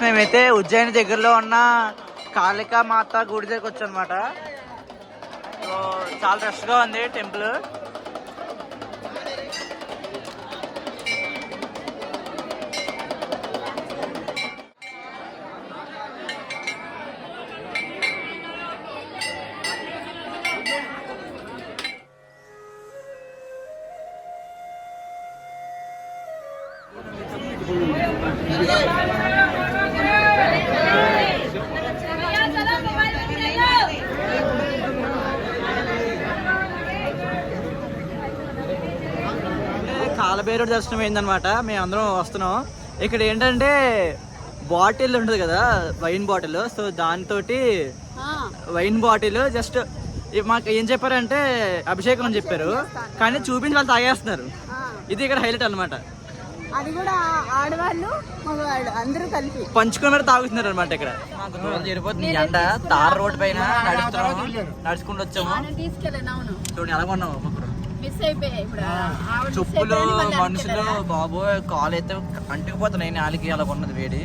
మేమైతే ఉజ్జయిని దగ్గరలో ఉన్న కాళికా మాత గుడి దగ్గరకు వచ్చాం అనమాట. సో చాలా రష్గా ఉంది టెంపుల్. కాలభైరవుడి దర్శనం అయిందనమాట. మేము అందరం వస్తున్నాం. ఇక్కడ ఏంటంటే బాటిల్ ఉంటుంది కదా, వైన్ బాటిల్. సో దాంతో వైన్ బాటిల్ జస్ట్ మాకు ఏం చెప్పారంటే అభిషేకం అని చెప్పారు, కానీ చూపించి వాళ్ళు తాగేస్తున్నారు. ఇది ఇక్కడ హైలైట్ అనమాట. అది కూడా ఆడవాళ్ళు మగవాళ్ళు అందరూ కలిపి పంచుకొని మరి తాగుతున్నారు అనమాట. ఇక్కడ జరిపోతుంది ఎండ. తార్ రోడ్ పైన నడుచుకుంటూ వచ్చాము. చూడండి ఎలా కొన్నాము. చెప్పులు మనుషులు బాబోయ్ కాలు అయితే అంటుకుపోతున్నాయి. నాలుగు అలా కొన్నది వేడి.